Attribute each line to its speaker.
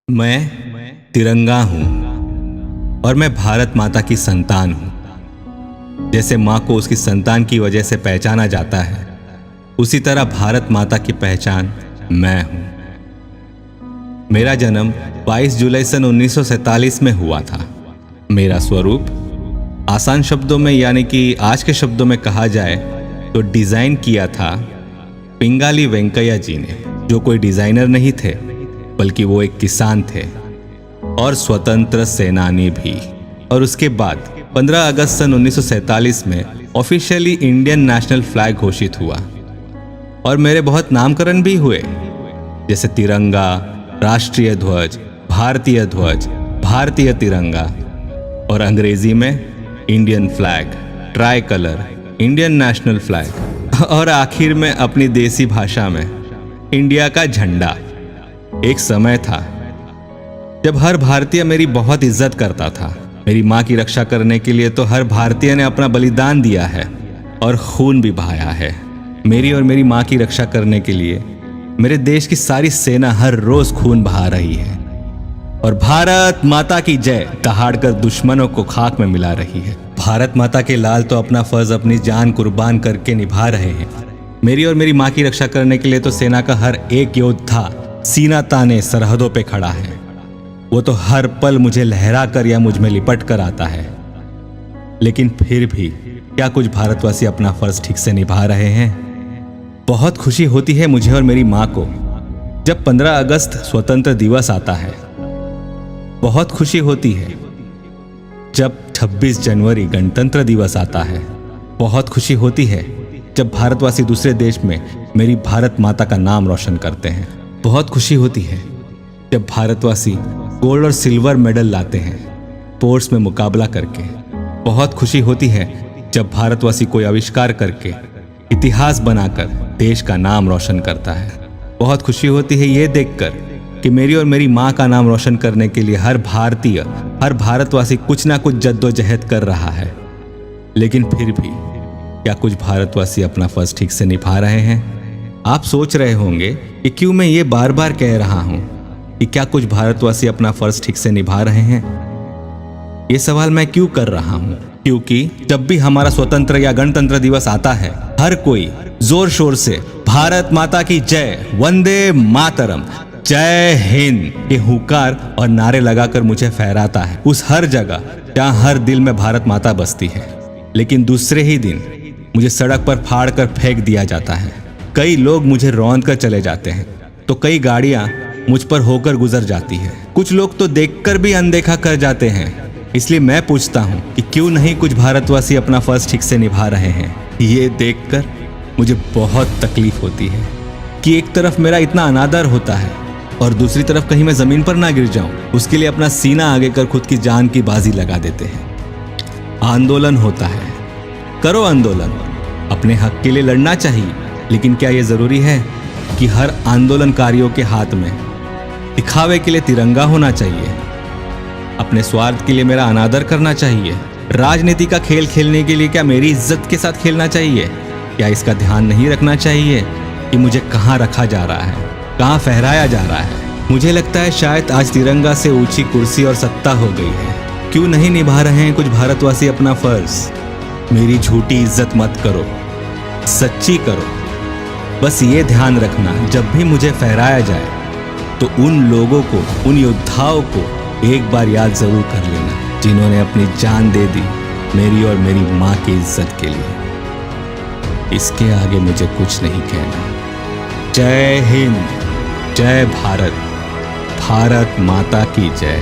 Speaker 1: मैं तिरंगा हूं और मैं भारत माता की संतान हूं। जैसे मां को उसकी संतान की वजह से पहचाना जाता है, उसी तरह भारत माता की पहचान मैं हूं। मेरा जन्म 22 जुलाई सन 1947 में हुआ था। मेरा स्वरूप आसान शब्दों में यानी कि आज के शब्दों में कहा जाए तो डिजाइन किया था पिंगाली वेंकैया जी ने, जो कोई डिजाइनर नहीं थे बल्कि वो एक किसान थे और स्वतंत्र सेनानी भी। और उसके बाद 15 अगस्त सन 1947 में ऑफिशियली इंडियन नेशनल फ्लैग घोषित हुआ और मेरे बहुत नामकरण भी हुए, जैसे तिरंगा, राष्ट्रीय ध्वज, भारतीय तिरंगा और अंग्रेजी में Indian flag, try colour, Indian national flag और आखिर में अपनी देसी भाषा में इंडिया का झंडा। एक समय था जब हर भारतीय मेरी बहुत इज्जत करता था। मेरी मां की रक्षा करने के लिए तो हर भारतीय ने अपना बलिदान दिया है और खून भी बहाया है। मेरी और मेरी मां की रक्षा करने के लिए मेरे देश की सारी सेना हर रोज खून बहा रही है और भारत माता की जय दहाड़कर दुश्मनों को खाक में मिला रही है। भारत माता के लाल तो अपना फर्ज अपनी जान कुर्बान करके निभा रहे हैं। मेरी और मेरी मां की रक्षा करने के लिए तो सेना का हर एक योद्धा सीना ताने सरहदों पे खड़ा है। वो तो हर पल मुझे लहरा कर या मुझ में लिपट कर आता है। लेकिन फिर भी क्या कुछ भारतवासी अपना फर्ज ठीक से निभा रहे हैं? बहुत खुशी होती है मुझे और मेरी मां को जब 15 अगस्त स्वतंत्र दिवस आता है। बहुत खुशी होती है जब 26 जनवरी गणतंत्र दिवस आता है। बहुत खुशी होती है जब भारतवासी दूसरे देश में मेरी भारत माता का नाम रोशन करते हैं। बहुत खुशी होती है जब भारतवासी गोल्ड और सिल्वर मेडल लाते हैं स्पोर्ट्स में मुकाबला करके। बहुत खुशी होती है जब भारतवासी कोई आविष्कार करके इतिहास बनाकर देश का नाम रोशन करता है। बहुत खुशी होती है ये देखकर कि मेरी और मेरी मां का नाम रोशन करने के लिए हर भारतीय, हर भारतवासी कुछ ना कुछ जद्दोजहद कर रहा है। लेकिन फिर भी क्या कुछ भारतवासी अपना फर्ज ठीक से निभा रहे हैं? आप सोच रहे होंगे कि क्यों मैं ये बार बार कह रहा हूं कि क्या कुछ भारतवासी अपना फर्ज ठीक से निभा रहे हैं। ये सवाल मैं क्यों कर रहा हूं? क्योंकि जब भी हमारा स्वतंत्र या गणतंत्र दिवस आता है, हर कोई जोर शोर से भारत माता की जय, वंदे मातरम, जय हिंद के हुंकार और नारे लगाकर मुझे फहराता है उस हर जगह जहां हर दिल में भारत माता बसती है। लेकिन दूसरे ही दिन मुझे सड़क पर फाड़ कर फेंक दिया जाता है। कई लोग मुझे रौंद कर चले जाते हैं तो कई गाड़ियां मुझ पर होकर गुजर जाती है। कुछ लोग तो देखकर भी अनदेखा कर जाते हैं। इसलिए मैं पूछता हूं कि क्यों नहीं कुछ भारतवासी अपना फर्ज ठीक से निभा रहे हैं। ये देखकर मुझे बहुत तकलीफ होती है कि एक तरफ मेरा इतना अनादर होता है और दूसरी तरफ कहीं मैं जमीन पर ना गिर जाऊं, उसके लिए अपना सीना आगे कर खुद की जान की बाजी लगा देते हैं। आंदोलन होता है, करो आंदोलन, अपने हक के लिए लड़ना चाहिए। लेकिन क्या यह जरूरी है कि हर आंदोलनकारियों के हाथ में दिखावे के लिए तिरंगा होना चाहिए? अपने स्वार्थ के लिए मेरा अनादर करना चाहिए? राजनीति का खेल खेलने के लिए क्या मेरी इज्जत के साथ खेलना चाहिए? क्या इसका ध्यान नहीं रखना चाहिए कि मुझे कहाँ रखा जा रहा है, कहाँ फहराया जा रहा है? मुझे लगता है शायद आज तिरंगा से ऊंची कुर्सी और सत्ता हो गई है। क्यों नहीं निभा रहे हैं कुछ भारतवासी अपना फर्ज? मेरी झूठी इज्जत मत करो, सच्ची करो। बस ये ध्यान रखना, जब भी मुझे फहराया जाए तो उन लोगों को, उन योद्धाओं को एक बार याद जरूर कर लेना जिन्होंने अपनी जान दे दी मेरी और मेरी मां की इज्जत के लिए। इसके आगे मुझे कुछ नहीं कहना। जय हिंद, जय भारत, भारत माता की जय।